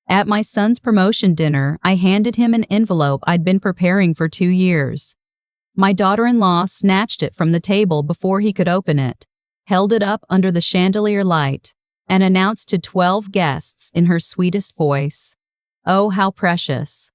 At my son's promotion dinner, I handed him an envelope I'd been preparing for 2 years. My daughter-in-law snatched it from the table before he could open it, held it up under the chandelier light, and announced to 12 guests in her sweetest voice, "Oh, how precious."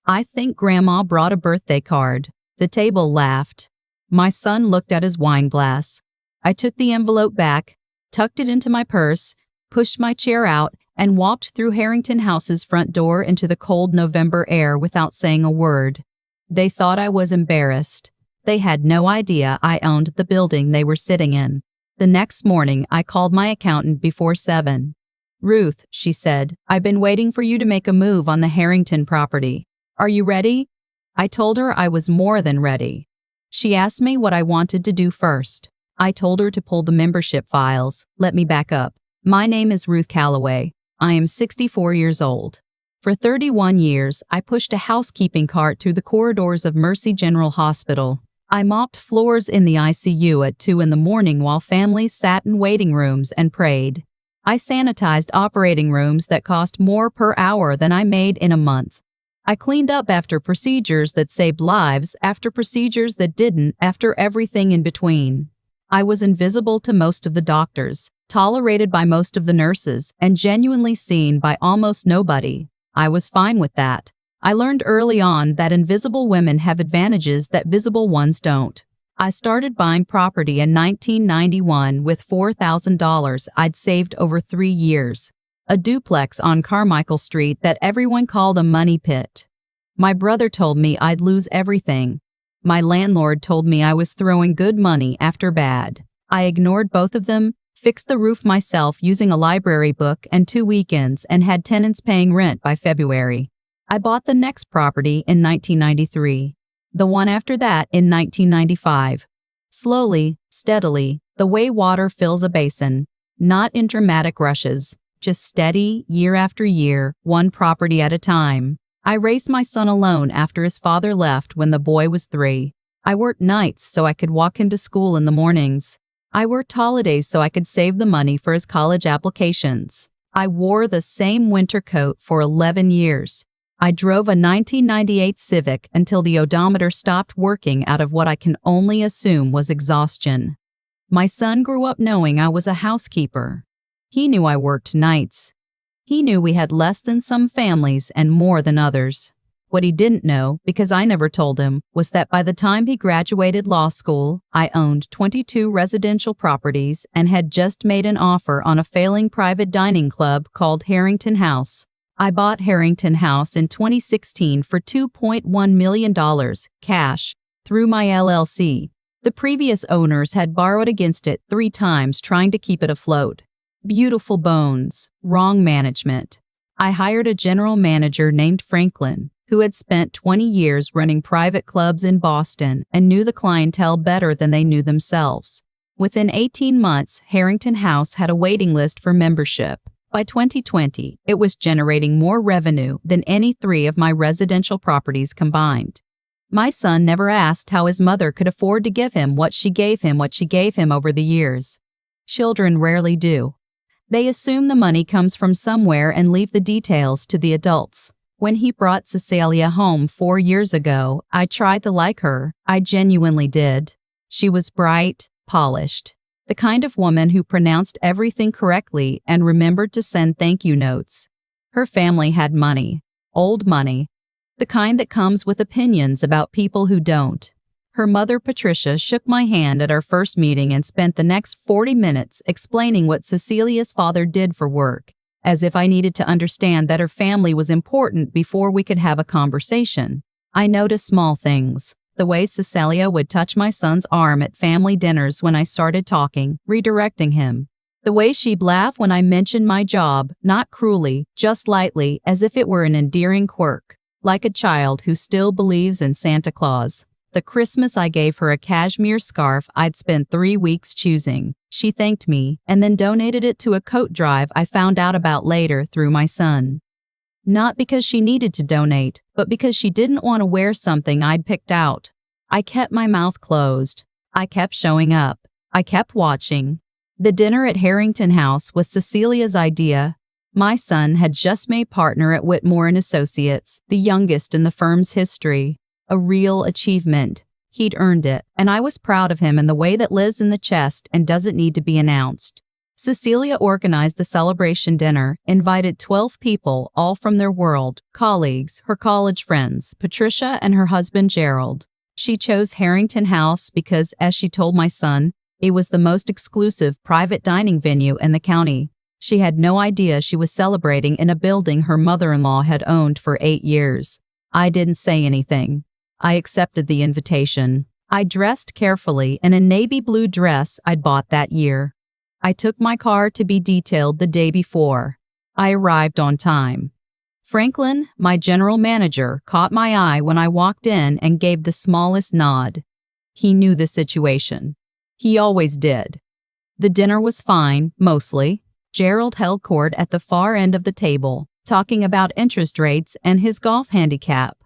"I think Grandma brought a birthday card." The table laughed. My son looked at his wine glass. I took the envelope back, tucked it into my purse, pushed my chair out, and walked through Harrington House's front door into the cold November air without saying a word. They thought I was embarrassed. They had no idea I owned the building they were sitting in. The next morning, I called my accountant before 7. "Ruth," she said, "I've been waiting for you to make a move on the Harrington property. Are you ready?" I told her I was more than ready. She asked me what I wanted to do first. I told her to pull the membership files. Let me back up. My name is Ruth Calloway. I am 64 years old. For 31 years, I pushed a housekeeping cart through the corridors of Mercy General Hospital. I mopped floors in the ICU at 2 in the morning while families sat in waiting rooms and prayed. I sanitized operating rooms that cost more per hour than I made in a month. I cleaned up after procedures that saved lives, after procedures that didn't, after everything in between. I was invisible to most of the doctors, tolerated by most of the nurses, and genuinely seen by almost nobody. I was fine with that. I learned early on that invisible women have advantages that visible ones don't. I started buying property in 1991 with $4,000 I'd saved over 3 years. A duplex on Carmichael Street that everyone called a money pit. My brother told me I'd lose everything. My landlord told me I was throwing good money after bad. I ignored both of them, fixed the roof myself using a library book and 2 weekends, and had tenants paying rent by February. I bought the next property in 1993. The one after that in 1995. Slowly, steadily, the way water fills a basin. Not in dramatic rushes. Just steady, year after year, one property at a time. I raised my son alone after his father left when the boy was 3. I worked nights so I could walk him to school in the mornings. I worked holidays so I could save the money for his college applications. I wore the same winter coat for 11 years. I drove a 1998 Civic until the odometer stopped working out of what I can only assume was exhaustion. My son grew up knowing I was a housekeeper. He knew I worked nights. He knew we had less than some families and more than others. What he didn't know, because I never told him, was that by the time he graduated law school, I owned 22 residential properties and had just made an offer on a failing private dining club called Harrington House. I bought Harrington House in 2016 for $2.1 million, cash, through my LLC. The previous owners had borrowed against it 3 times trying to keep it afloat. Beautiful bones, wrong management. I hired a general manager named Franklin, who had spent 20 years running private clubs in Boston and knew the clientele better than they knew themselves. Within 18 months, Harrington House had a waiting list for membership. By 2020, it was generating more revenue than any 3 of my residential properties combined. My son never asked how his mother could afford to give him what she gave him over the years. Children rarely do. They assume the money comes from somewhere and leave the details to the adults. When he brought Cecilia home 4 years ago, I tried to like her. I genuinely did. She was bright, polished. The kind of woman who pronounced everything correctly and remembered to send thank you notes. Her family had money. Old money. The kind that comes with opinions about people who don't. Her mother, Patricia, shook my hand at our first meeting and spent the next 40 minutes explaining what Cecilia's father did for work, as if I needed to understand that her family was important before we could have a conversation. I noticed small things. The way Cecilia would touch my son's arm at family dinners when I started talking, redirecting him. The way she'd laugh when I mentioned my job, not cruelly, just lightly, as if it were an endearing quirk, like a child who still believes in Santa Claus. The Christmas I gave her a cashmere scarf I'd spent 3 weeks choosing. She thanked me and then donated it to a coat drive I found out about later through my son. Not because she needed to donate, but because she didn't want to wear something I'd picked out. I kept my mouth closed. I kept showing up. I kept watching. The dinner at Harrington House was Cecilia's idea. My son had just made partner at Whitmore and Associates, the youngest in the firm's history. A real achievement. He'd earned it, and I was proud of him in the way that lives in the chest and doesn't need to be announced. Cecilia organized the celebration dinner, invited 12 people, all from their world, colleagues, her college friends, Patricia and her husband Gerald. She chose Harrington House because, as she told my son, it was the most exclusive private dining venue in the county. She had no idea she was celebrating in a building her mother-in-law had owned for 8 years. I didn't say anything. I accepted the invitation. I dressed carefully in a navy blue dress I'd bought that year. I took my car to be detailed the day before. I arrived on time. Franklin, my general manager, caught my eye when I walked in and gave the smallest nod. He knew the situation. He always did. The dinner was fine, mostly. Gerald held court at the far end of the table, talking about interest rates and his golf handicap.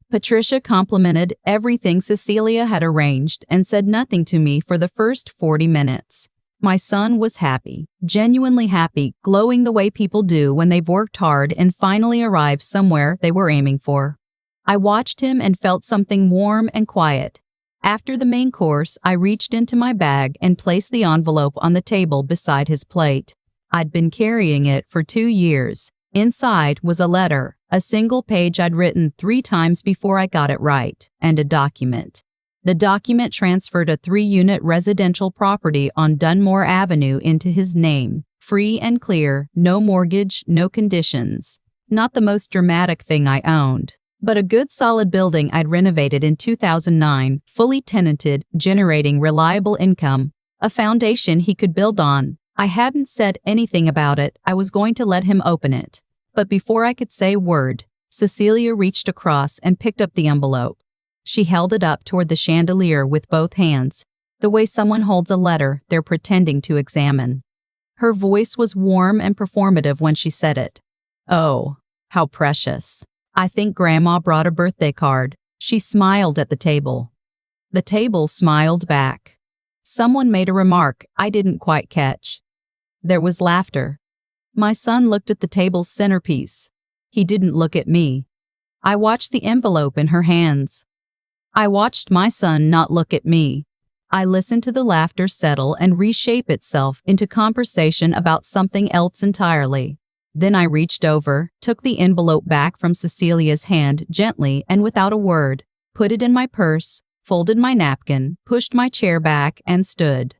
Patricia complimented everything Cecilia had arranged and said nothing to me for the first 40 minutes. My son was happy, genuinely happy, glowing the way people do when they've worked hard and finally arrived somewhere they were aiming for. I watched him and felt something warm and quiet. After the main course, I reached into my bag and placed the envelope on the table beside his plate. I'd been carrying it for 2 years. Inside was a letter, a single page I'd written 3 times before I got it right, and a document. The document transferred a 3-unit residential property on Dunmore Avenue into his name, free and clear, no mortgage, no conditions. Not the most dramatic thing I owned, but a good solid building I'd renovated in 2009, fully tenanted, generating reliable income, a foundation he could build on. I hadn't said anything about it. I was going to let him open it. But before I could say a word, Cecilia reached across and picked up the envelope. She held it up toward the chandelier with both hands, the way someone holds a letter they're pretending to examine. Her voice was warm and performative when she said it. "Oh, how precious. I think Grandma brought a birthday card." She smiled at the table. The table smiled back. Someone made a remark I didn't quite catch. There was laughter. My son looked at the table's centerpiece. He didn't look at me. I watched the envelope in her hands. I watched my son not look at me. I listened to the laughter settle and reshape itself into conversation about something else entirely. Then I reached over, took the envelope back from Cecilia's hand gently and without a word, put it in my purse, folded my napkin, pushed my chair back, and stood.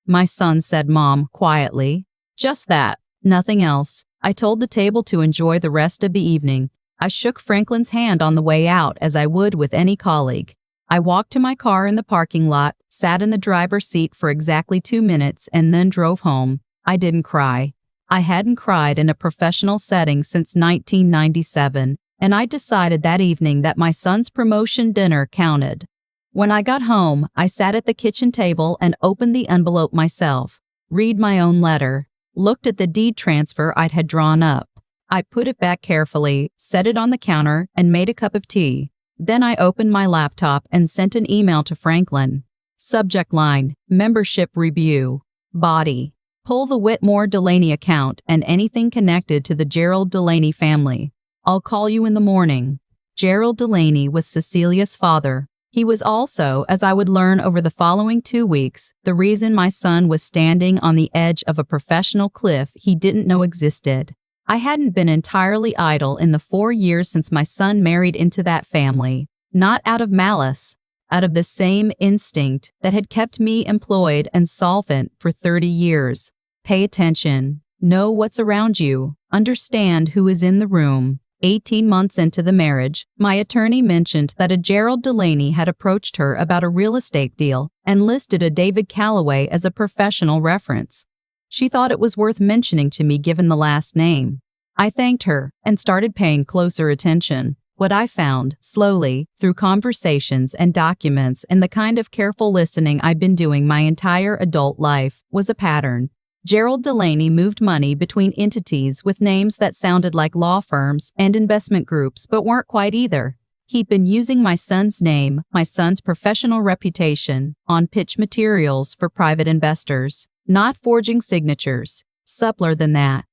My son said, "Mom," quietly. Just that, nothing else. I told the table to enjoy the rest of the evening. I shook Franklin's hand on the way out as I would with any colleague. I walked to my car in the parking lot, sat in the driver's seat for exactly 2 minutes, and then drove home. I didn't cry. I hadn't cried in a professional setting since 1997, and I decided that evening that my son's promotion dinner counted. When I got home, I sat at the kitchen table and opened the envelope myself, read my own letter, looked at the deed transfer I'd had drawn up. I put it back carefully, set it on the counter, and made a cup of tea. Then I opened my laptop and sent an email to Franklin. Subject line, membership review. Body, pull the Whitmore Delaney account and anything connected to the Gerald Delaney family. I'll call you in the morning. Gerald Delaney was Cecilia's father. He was also, as I would learn over the following 2 weeks, the reason my son was standing on the edge of a professional cliff he didn't know existed. I hadn't been entirely idle in the 4 years since my son married into that family, not out of malice, out of the same instinct that had kept me employed and solvent for 30 years. Pay attention, know what's around you, understand who is in the room. 18 months into the marriage, my attorney mentioned that a Gerald Delaney had approached her about a real estate deal and listed a David Calloway as a professional reference. She thought it was worth mentioning to me given the last name. I thanked her and started paying closer attention. What I found, slowly, through conversations and documents and the kind of careful listening I'd been doing my entire adult life, was a pattern. Gerald Delaney moved money between entities with names that sounded like law firms and investment groups but weren't quite either. He'd been using my son's name, my son's professional reputation, on pitch materials for private investors, not forging signatures. Subtler than that.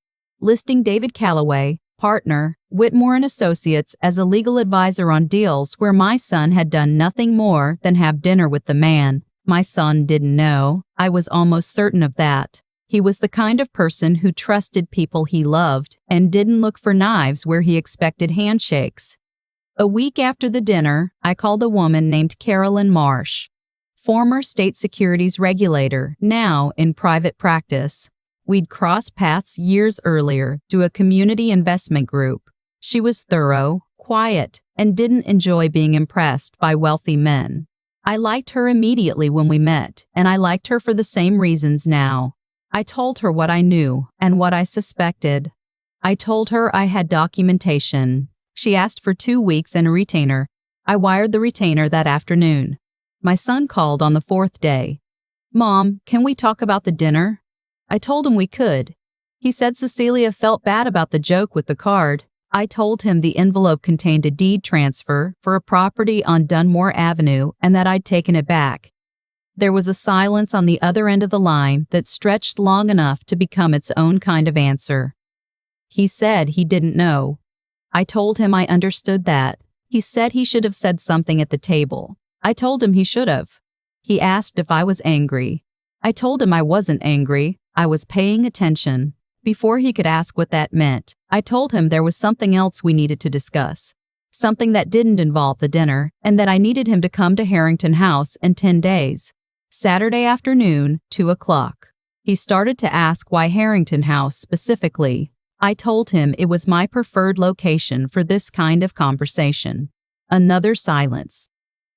listing David Calloway, partner, Whitmore and Associates, as a legal advisor on deals where my son had done nothing more than have dinner with the man. My son didn't know. I was almost certain of that. He was the kind of person who trusted people he loved and didn't look for knives where he expected handshakes. A week after the dinner, I called a woman named Carolyn Marsh, former state securities regulator, now in private practice. We'd crossed paths years earlier through a community investment group. She was thorough, quiet, and didn't enjoy being impressed by wealthy men. I liked her immediately when we met, and I liked her for the same reasons now. I told her what I knew and what I suspected. I told her I had documentation. She asked for 2 weeks and a retainer. I wired the retainer that afternoon. My son called on the 4th day. "Mom, can we talk about the dinner?" I told him we could. He said Cecilia felt bad about the joke with the card. I told him the envelope contained a deed transfer for a property on Dunmore Avenue and that I'd taken it back. There was a silence on the other end of the line that stretched long enough to become its own kind of answer. He said he didn't know. I told him I understood that. He said he should have said something at the table. I told him he should have. He asked if I was angry. I told him I wasn't angry. I was paying attention. Before he could ask what that meant, I told him there was something else we needed to discuss. Something that didn't involve the dinner, and that I needed him to come to Harrington House in 10 days. Saturday afternoon, 2 o'clock. He started to ask why Harrington House specifically. I told him it was my preferred location for this kind of conversation. Another silence.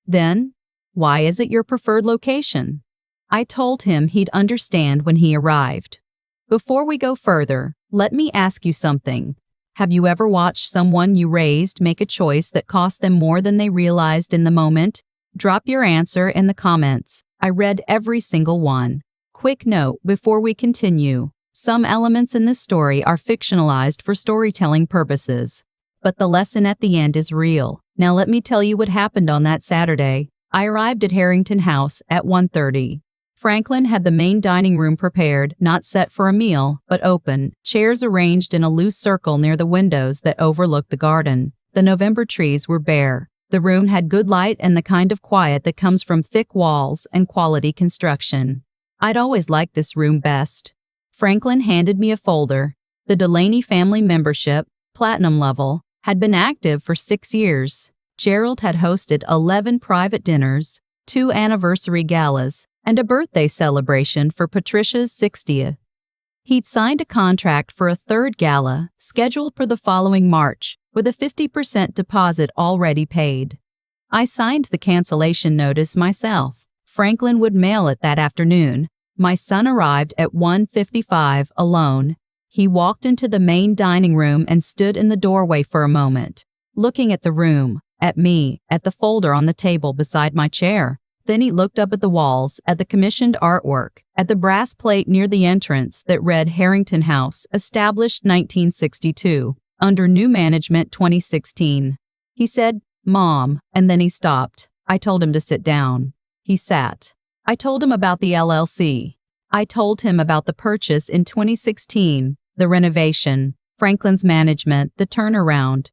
Then, "Why is it your preferred location?" I told him he'd understand when he arrived. Before we go further, let me ask you something. Have you ever watched someone you raised make a choice that cost them more than they realized in the moment? Drop your answer in the comments. I read every single one. Quick note before we continue. Some elements in this story are fictionalized for storytelling purposes, but the lesson at the end is real. Now let me tell you what happened on that Saturday. I arrived at Harrington House at 1:30. Franklin had the main dining room prepared, not set for a meal, but open, chairs arranged in a loose circle near the windows that overlooked the garden. The November trees were bare. The room had good light and the kind of quiet that comes from thick walls and quality construction. I'd always liked this room best. Franklin handed me a folder. The Delaney family membership, platinum level, had been active for 6 years. Gerald had hosted 11 private dinners, 2 anniversary galas, and a birthday celebration for Patricia's 60th. He'd signed a contract for a 3rd gala, scheduled for the following March, with a 50% deposit already paid. I signed the cancellation notice myself. Franklin would mail it that afternoon. My son arrived at 1:55 alone. He walked into the main dining room and stood in the doorway for a moment, looking at the room, at me, at the folder on the table beside my chair. Then he looked up at the walls, at the commissioned artwork, at the brass plate near the entrance that read Harrington House, established 1962, under new management 2016. He said, "Mom," and then he stopped. I told him to sit down. He sat. I told him about the LLC. I told him about the purchase in 2016, the renovation, Franklin's management, the turnaround.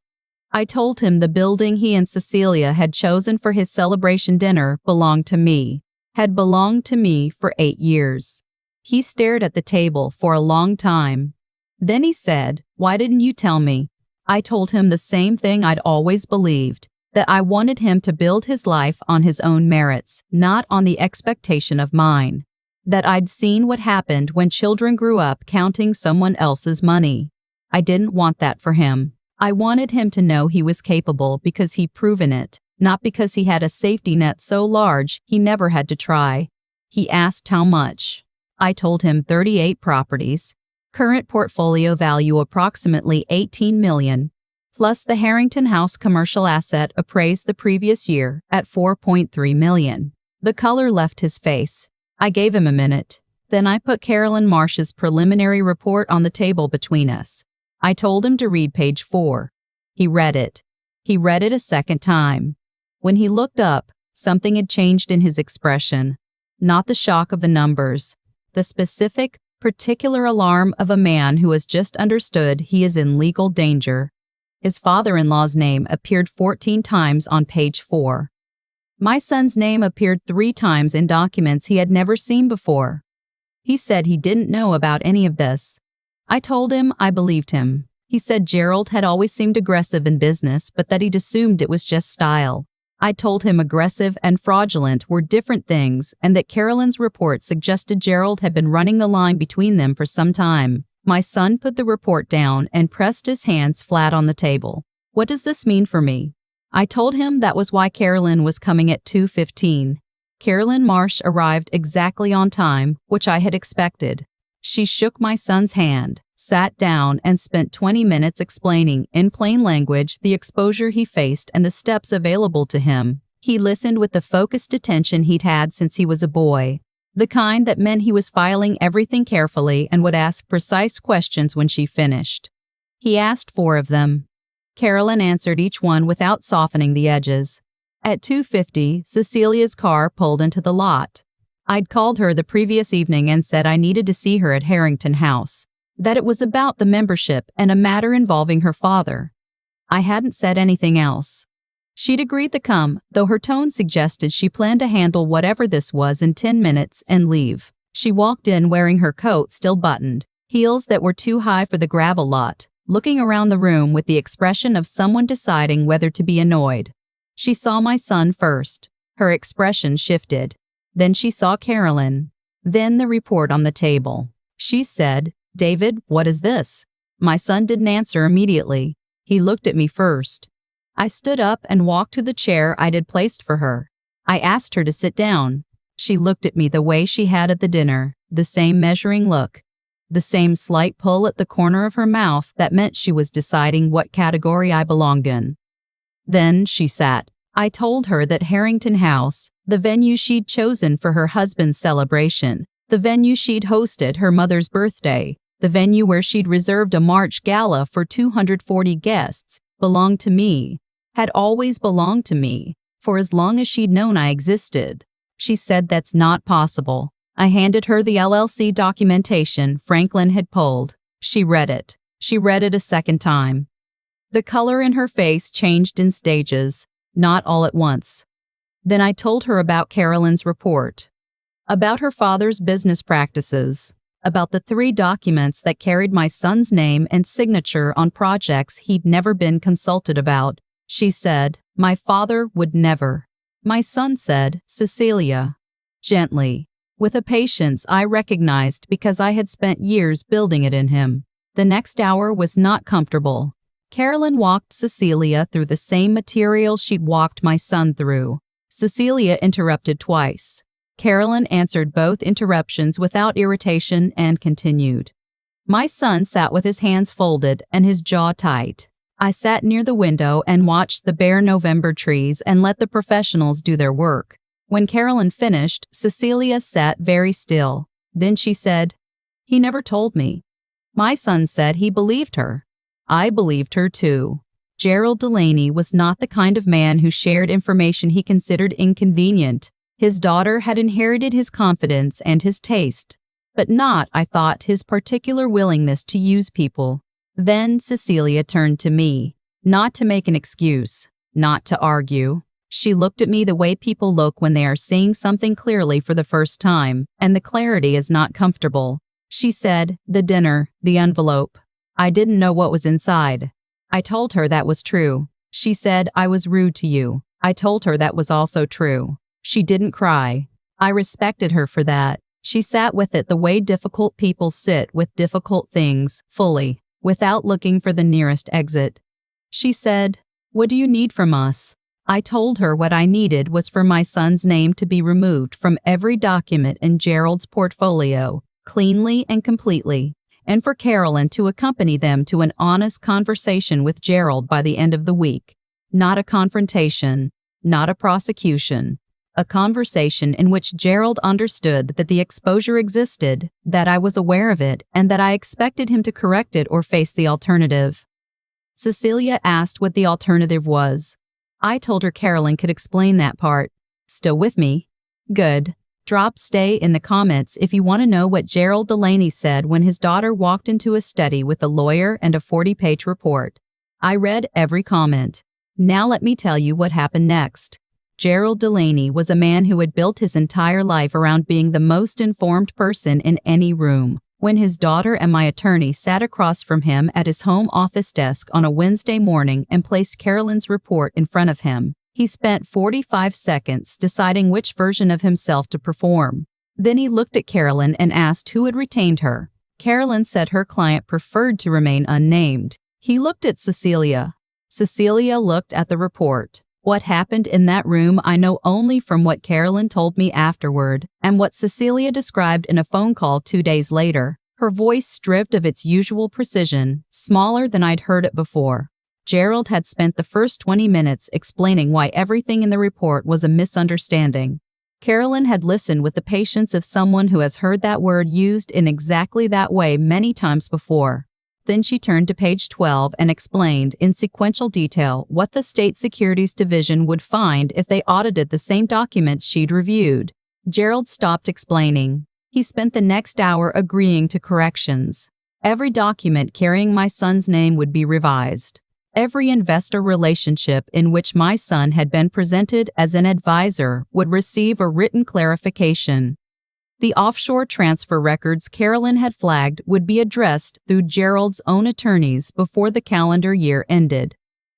I told him the building he and Cecilia had chosen for his celebration dinner belonged to me, had belonged to me for 8 years. He stared at the table for a long time. Then he said, "Why didn't you tell me?" I told him the same thing I'd always believed, that I wanted him to build his life on his own merits, not on the expectation of mine. That I'd seen what happened when children grew up counting someone else's money. I didn't want that for him. I wanted him to know he was capable because he'd proven it, not because he had a safety net so large he never had to try. He asked how much. I told him 38 properties. Current portfolio value approximately $18 million, plus the Harrington House commercial asset appraised the previous year at $4.3 million. The color left his face. I gave him a minute. Then I put Carolyn Marsh's preliminary report on the table between us. I told him to read page 4. He read it. He read it a second time. When he looked up, something had changed in his expression. Not the shock of the numbers. The specific, Particular alarm of a man who has just understood he is in legal danger. His father-in-law's name appeared 14 times on page 4. My son's name appeared 3 times in documents he had never seen before. He said he didn't know about any of this. I told him I believed him. He said Gerald had always seemed aggressive in business, but that he'd assumed it was just style. I told him aggressive and fraudulent were different things, and that Carolyn's report suggested Gerald had been running the line between them for some time. My son put the report down and pressed his hands flat on the table. What does this mean for me? I told him that was why Carolyn was coming at 2:15. Carolyn Marsh arrived exactly on time, which I had expected. She shook my son's hand, sat down, and spent 20 minutes explaining, in plain language, the exposure he faced and the steps available to him. He listened with the focused attention he'd had since he was a boy, the kind that meant he was filing everything carefully and would ask precise questions when she finished. He asked 4 of them. Carolyn answered each one without softening the edges. At 2:50, Cecilia's car pulled into the lot. I'd called her the previous evening and said I needed to see her at Harrington House, that it was about the membership and a matter involving her father. I hadn't said anything else. She'd agreed to come, though her tone suggested she planned to handle whatever this was in 10 minutes and leave. She walked in wearing her coat still buttoned, heels that were too high for the gravel lot, looking around the room with the expression of someone deciding whether to be annoyed. She saw my son first. Her expression shifted. Then she saw Carolyn. Then the report on the table. She said, "David, what is this?" My son didn't answer immediately. He looked at me first. I stood up and walked to the chair I'd had placed for her. I asked her to sit down. She looked at me the way she had at the dinner, the same measuring look, the same slight pull at the corner of her mouth that meant she was deciding what category I belonged in. Then she sat. I told her that Harrington House, the venue she'd chosen for her husband's celebration, the venue she'd hosted her mother's birthday, the venue where she'd reserved a March gala for 240 guests, belonged to me, had always belonged to me, for as long as she'd known I existed. She said that's not possible. I handed her the LLC documentation Franklin had pulled. She read it. She read it a second time. The color in her face changed in stages, not all at once. Then I told her about Carolyn's report, about her father's business practices, about the 3 documents that carried my son's name and signature on projects he'd never been consulted about. She said, "My father would never." My son said, "Cecilia," gently, with a patience I recognized because I had spent years building it in him. The next hour was not comfortable. Carolyn walked Cecilia through the same material she'd walked my son through. Cecilia interrupted twice. Carolyn answered both interruptions without irritation and continued. My son sat with his hands folded and his jaw tight. I sat near the window and watched the bare November trees and let the professionals do their work. When Carolyn finished, Cecilia sat very still. Then she said, "He never told me." My son said he believed her. I believed her too. Gerald Delaney was not the kind of man who shared information he considered inconvenient. His daughter had inherited his confidence and his taste, but not, I thought, his particular willingness to use people. Then Cecilia turned to me, not to make an excuse, not to argue. She looked at me the way people look when they are seeing something clearly for the first time, and the clarity is not comfortable. She said, "The dinner, the envelope. I didn't know what was inside." I told her that was true. She said, "I was rude to you." I told her that was also true. She didn't cry. I respected her for that. She sat with it the way difficult people sit with difficult things, fully, without looking for the nearest exit. She said, "What do you need from us?" I told her what I needed was for my son's name to be removed from every document in Gerald's portfolio, cleanly and completely, and for Carolyn to accompany them to an honest conversation with Gerald by the end of the week. Not a confrontation, not a prosecution. A conversation in which Gerald understood that the exposure existed, that I was aware of it, and that I expected him to correct it or face the alternative. Cecilia asked what the alternative was. I told her Carolyn could explain that part. Still with me? Good. Drop stay in the comments if you want to know what Gerald Delaney said when his daughter walked into a study with a lawyer and a 40-page report. I read every comment. Now let me tell you what happened next. Gerald Delaney was a man who had built his entire life around being the most informed person in any room. When his daughter and my attorney sat across from him at his home office desk on a Wednesday morning and placed Carolyn's report in front of him, he spent 45 seconds deciding which version of himself to perform. Then he looked at Carolyn and asked who had retained her. Carolyn said her client preferred to remain unnamed. He looked at Cecilia. Cecilia looked at the report. What happened in that room I know only from what Carolyn told me afterward, and what Cecilia described in a phone call 2 days later. Her voice stripped of its usual precision, smaller than I'd heard it before. Gerald had spent the first 20 minutes explaining why everything in the report was a misunderstanding. Carolyn had listened with the patience of someone who has heard that word used in exactly that way many times before. Then she turned to page 12 and explained in sequential detail what the State Securities Division would find if they audited the same documents she'd reviewed. Gerald stopped explaining. He spent the next hour agreeing to corrections. Every document carrying my son's name would be revised. Every investor relationship in which my son had been presented as an advisor would receive a written clarification. The offshore transfer records Carolyn had flagged would be addressed through Gerald's own attorneys before the calendar year ended.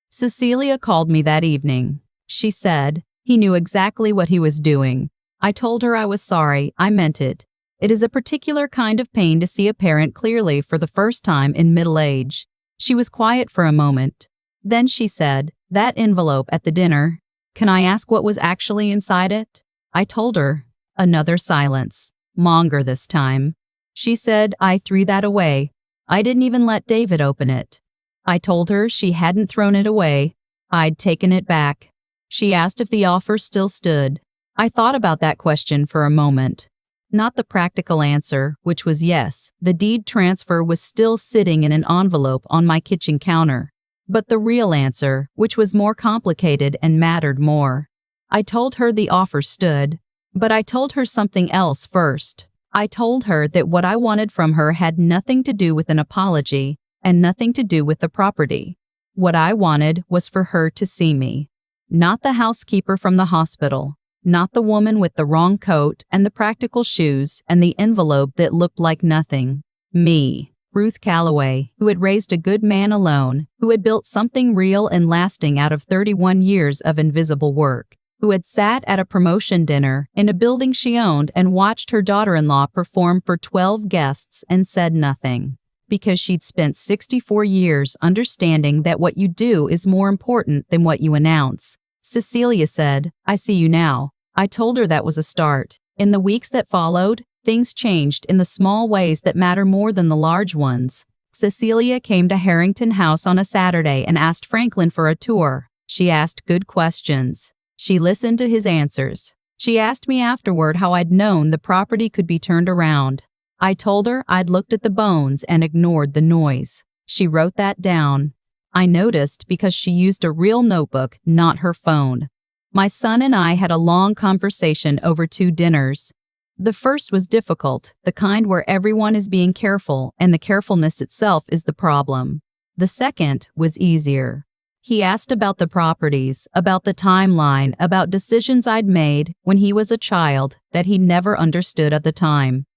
Cecilia called me that evening. She said, he knew exactly what he was doing. I told her I was sorry, I meant it. It is a particular kind of pain to see a parent clearly for the first time in middle age. She was quiet for a moment. Then she said, that envelope at the dinner, can I ask what was actually inside it? I told her. Another silence. Longer this time. She said, I threw that away. I didn't even let David open it. I told her she hadn't thrown it away. I'd taken it back. She asked if the offer still stood. I thought about that question for a moment. Not the practical answer, which was yes, the deed transfer was still sitting in an envelope on my kitchen counter. But the real answer, which was more complicated and mattered more. I told her the offer stood. But I told her something else first. I told her that what I wanted from her had nothing to do with an apology and nothing to do with the property. What I wanted was for her to see me. Not the housekeeper from the hospital, not the woman with the wrong coat and the practical shoes and the envelope that looked like nothing. Me, Ruth Calloway, who had raised a good man alone, who had built something real and lasting out of 31 years of invisible work. Who had sat at a promotion dinner in a building she owned and watched her daughter-in-law perform for 12 guests and said nothing. Because she'd spent 64 years understanding that what you do is more important than what you announce. Cecilia said, I see you now. I told her that was a start. In the weeks that followed, things changed in the small ways that matter more than the large ones. Cecilia came to Harrington House on a Saturday and asked Franklin for a tour. She asked good questions. She listened to his answers. She asked me afterward how I'd known the property could be turned around. I told her I'd looked at the bones and ignored the noise. She wrote that down. I noticed because she used a real notebook, not her phone. My son and I had a long conversation over 2 dinners. The first was difficult, the kind where everyone is being careful and the carefulness itself is the problem. The second was easier. He asked about the properties, about the timeline, about decisions I'd made when he was a child that he never understood at the time.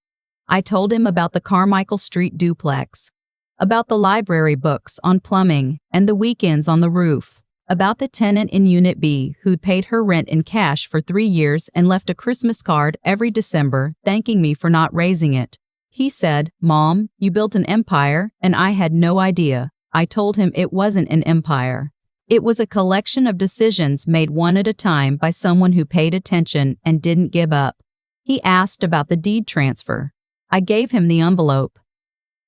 I told him about the Carmichael Street duplex, about the library books on plumbing and the weekends on the roof, about the tenant in Unit B who'd paid her rent in cash for 3 years and left a Christmas card every December thanking me for not raising it. He said, Mom, you built an empire, and I had no idea. I told him it wasn't an empire. It was a collection of decisions made one at a time by someone who paid attention and didn't give up. He asked about the deed transfer. I gave him the envelope.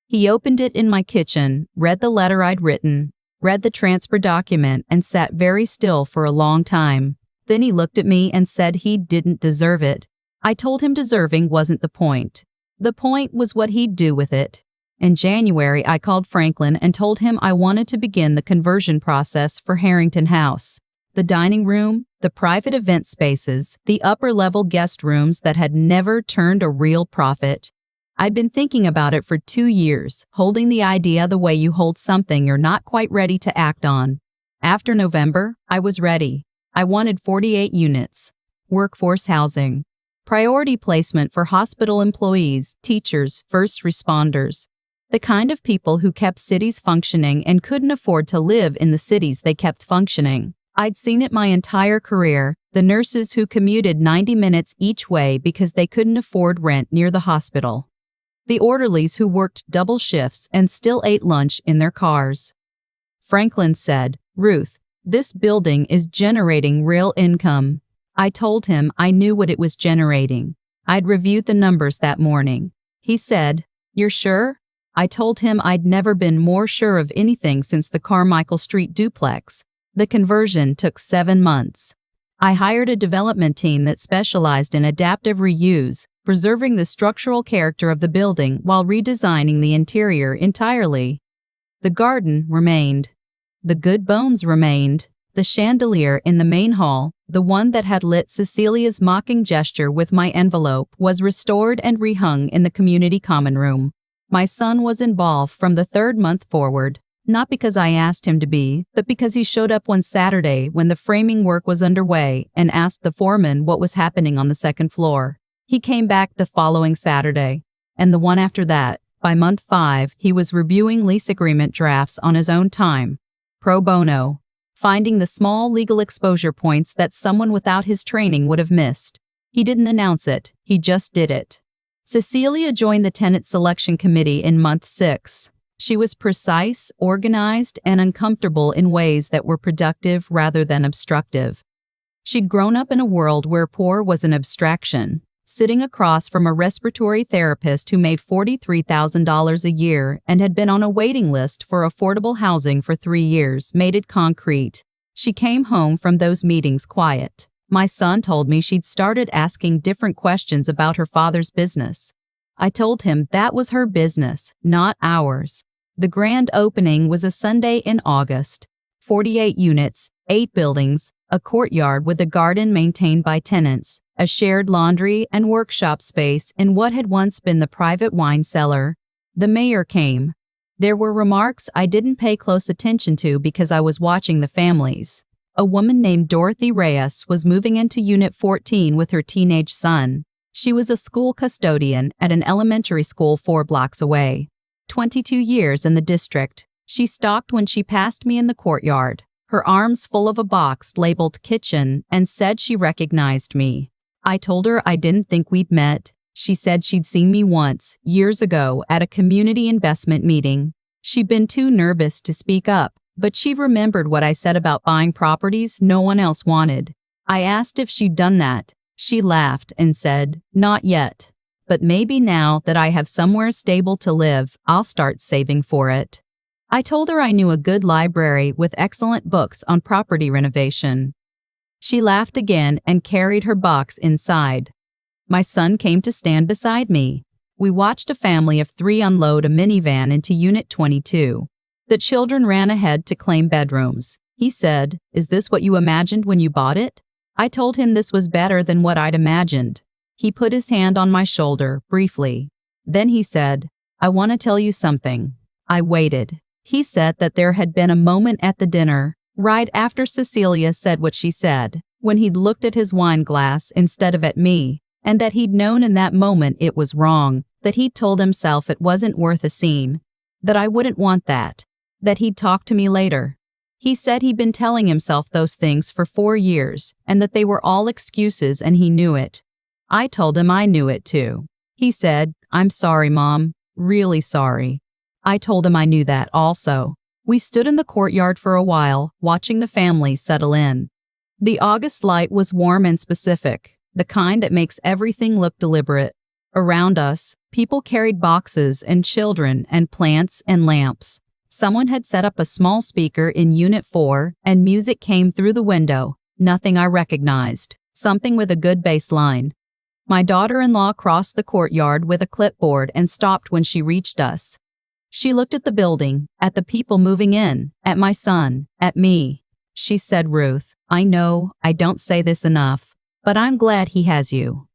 He opened it in my kitchen, read the letter I'd written, read the transfer document, and sat very still for a long time. Then he looked at me and said he didn't deserve it. I told him deserving wasn't the point. The point was what he'd do with it. In January, I called Franklin and told him I wanted to begin the conversion process for Harrington House. The dining room, the private event spaces, the upper-level guest rooms that had never turned a real profit. I'd been thinking about it for 2 years, holding the idea the way you hold something you're not quite ready to act on. After November, I was ready. I wanted 48 units. Workforce housing. Priority placement for hospital employees, teachers, first responders. The kind of people who kept cities functioning and couldn't afford to live in the cities they kept functioning. I'd seen it my entire career, the nurses who commuted 90 minutes each way because they couldn't afford rent near the hospital. The orderlies who worked double shifts and still ate lunch in their cars. Franklin said, "Ruth, this building is generating real income." I told him I knew what it was generating. I'd reviewed the numbers that morning. He said, "You're sure?" I told him I'd never been more sure of anything since the Carmichael Street duplex. The conversion took 7 months. I hired a development team that specialized in adaptive reuse, preserving the structural character of the building while redesigning the interior entirely. The garden remained. The good bones remained. The chandelier in the main hall, the one that had lit Cecilia's mocking gesture with my envelope, was restored and rehung in the community common room. My son was involved from the 3rd month forward. Not because I asked him to be, but because he showed up one Saturday when the framing work was underway and asked the foreman what was happening on the 2nd floor. He came back the following Saturday, and the one after that. By month 5, he was reviewing lease agreement drafts on his own time, pro bono, finding the small legal exposure points that someone without his training would have missed. He didn't announce it, he just did it. Cecilia joined the tenant selection committee in month 6. She was precise, organized, and uncomfortable in ways that were productive rather than obstructive. She'd grown up in a world where poor was an abstraction. Sitting across from a respiratory therapist who made $43,000 a year and had been on a waiting list for affordable housing for 3 years made it concrete. She came home from those meetings quiet. My son told me she'd started asking different questions about her father's business. I told him that was her business, not ours. The grand opening was a Sunday in August. 48 units, 8 buildings, a courtyard with a garden maintained by tenants, a shared laundry and workshop space in what had once been the private wine cellar. The mayor came. There were remarks I didn't pay close attention to because I was watching the families. A woman named Dorothy Reyes was moving into Unit 14 with her teenage son. She was a school custodian at an elementary school 4 blocks away. 22 years in the district. She stalked when she passed me in the courtyard, her arms full of a box labeled kitchen, and said she recognized me. I told her I didn't think we'd met. She said she'd seen me once, years ago, at a community investment meeting. She'd been too nervous to speak up, but she remembered what I said about buying properties no one else wanted. I asked if she'd done that. She laughed and said, "Not yet. But maybe now that I have somewhere stable to live, I'll start saving for it." I told her I knew a good library with excellent books on property renovation. She laughed again and carried her box inside. My son came to stand beside me. We watched a family of 3 unload a minivan into Unit 22. The children ran ahead to claim bedrooms. He said, "Is this what you imagined when you bought it?" I told him this was better than what I'd imagined. He put his hand on my shoulder, briefly. Then he said, "I want to tell you something." I waited. He said that there had been a moment at the dinner, right after Cecilia said what she said, when he'd looked at his wine glass instead of at me, and that he'd known in that moment it was wrong, that he'd told himself it wasn't worth a scene, that I wouldn't want that he'd talk to me later. He said he'd been telling himself those things for 4 years, and that they were all excuses and he knew it. I told him I knew it too. He said, "I'm sorry, Mom. Really sorry." I told him I knew that also. We stood in the courtyard for a while, watching the family settle in. The August light was warm and specific, the kind that makes everything look deliberate. Around us, people carried boxes and children and plants and lamps. Someone had set up a small speaker in Unit 4, and music came through the window, nothing I recognized, something with a good bass line. My daughter-in-law crossed the courtyard with a clipboard and stopped when she reached us. She looked at the building, at the people moving in, at my son, at me. she said. Ruth, I know I don't say this enough, but I'm glad he has you.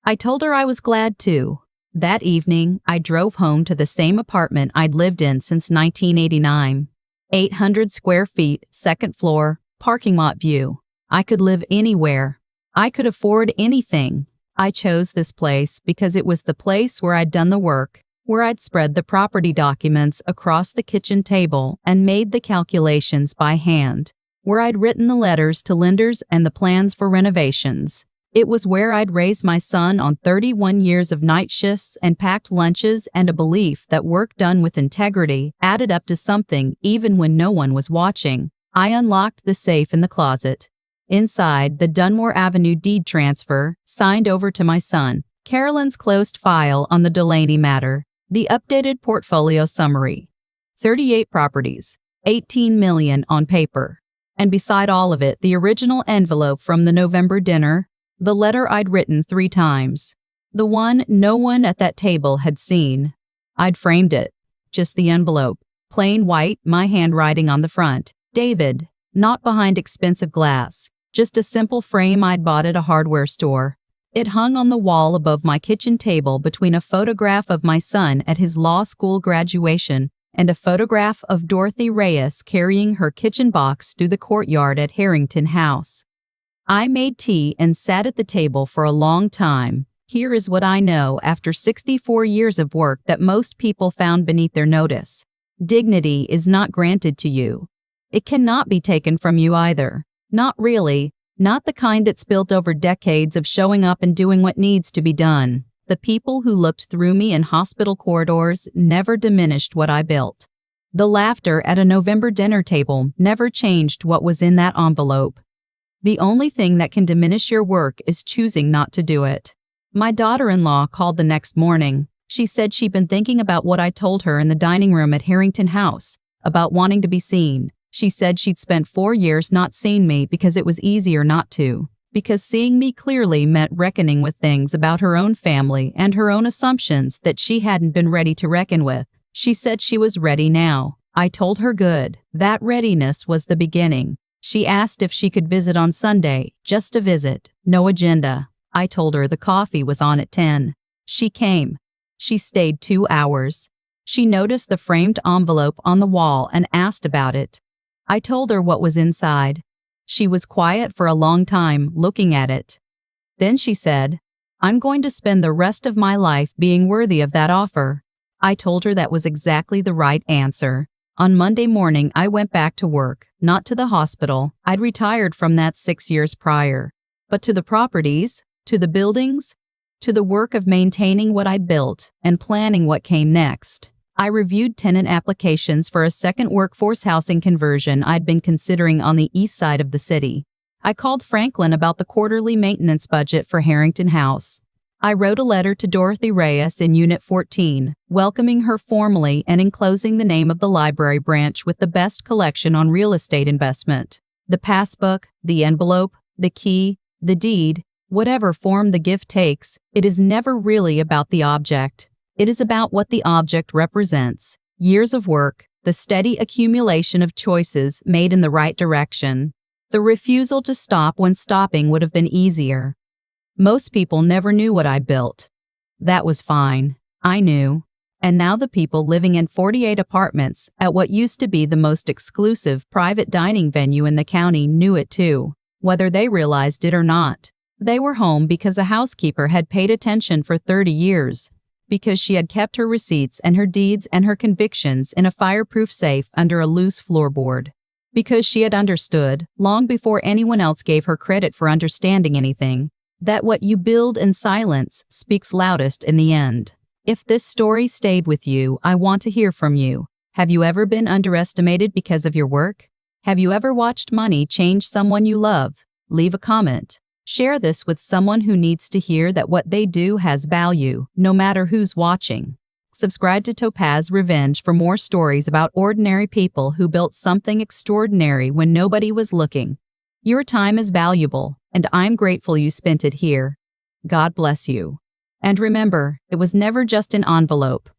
I told her I was glad too. That evening, I drove home to the same apartment I'd lived in since 1989. 800 square feet, second floor, parking lot view. I could live anywhere. I could afford anything. I chose this place because it was the place where I'd done the work, where I'd spread the property documents across the kitchen table and made the calculations by hand, where I'd written the letters to lenders and the plans for renovations. It was where I'd raised my son on 31 years of night shifts and packed lunches and a belief that work done with integrity added up to something even when no one was watching. I unlocked the safe in the closet. Inside, the Dunmore Avenue deed transfer, signed over to my son, Carolyn's closed file on the Delaney matter, the updated portfolio summary. 38 properties, $18 million on paper. And beside all of it, the original envelope from the November dinner, the letter I'd written 3 times. The one no one at that table had seen. I'd framed it. Just the envelope. Plain white, my handwriting on the front. David, not behind expensive glass. Just a simple frame I'd bought at a hardware store. It hung on the wall above my kitchen table between a photograph of my son at his law school graduation and a photograph of Dorothy Reyes carrying her kitchen box through the courtyard at Harrington House. I made tea and sat at the table for a long time. Here is what I know after 64 years of work that most people found beneath their notice. Dignity is not granted to you. It cannot be taken from you either. Not really. Not the kind that's built over decades of showing up and doing what needs to be done. The people who looked through me in hospital corridors never diminished what I built. The laughter at a November dinner table never changed what was in that envelope. The only thing that can diminish your work is choosing not to do it. My daughter-in-law called the next morning. She said she'd been thinking about what I told her in the dining room at Harrington House, about wanting to be seen. She said she'd spent 4 years not seeing me because it was easier not to, because seeing me clearly meant reckoning with things about her own family and her own assumptions that she hadn't been ready to reckon with. She said she was ready now. I told her good. That readiness was the beginning. She asked if she could visit on Sunday, just a visit, no agenda. I told her the coffee was on at 10. She came. She stayed 2 hours. She noticed the framed envelope on the wall and asked about it. I told her what was inside. She was quiet for a long time, looking at it. Then she said, "I'm going to spend the rest of my life being worthy of that offer." I told her that was exactly the right answer. On Monday morning, I went back to work, not to the hospital. I'd retired from that 6 years prior. But to the properties, to the buildings, to the work of maintaining what I built and planning what came next. I reviewed tenant applications for a second workforce housing conversion I'd been considering on the east side of the city. I called Franklin about the quarterly maintenance budget for Harrington House. I wrote a letter to Dorothy Reyes in Unit 14, welcoming her formally and enclosing the name of the library branch with the best collection on real estate investment. The passbook, the envelope, the key, the deed, whatever form the gift takes, it is never really about the object. It is about what the object represents. Years of work, the steady accumulation of choices made in the right direction. The refusal to stop when stopping would have been easier. Most people never knew what I built. That was fine. I knew. And now the people living in 48 apartments at what used to be the most exclusive private dining venue in the county knew it too, whether they realized it or not. They were home because a housekeeper had paid attention for 30 years, because she had kept her receipts and her deeds and her convictions in a fireproof safe under a loose floorboard, because she had understood, long before anyone else gave her credit for understanding anything, that what you build in silence speaks loudest in the end. If this story stayed with you, I want to hear from you. Have you ever been underestimated because of your work? Have you ever watched money change someone you love? Leave a comment. Share this with someone who needs to hear that what they do has value, no matter who's watching. Subscribe to Topaz Revenge for more stories about ordinary people who built something extraordinary when nobody was looking. Your time is valuable, and I'm grateful you spent it here. God bless you. And remember, it was never just an envelope.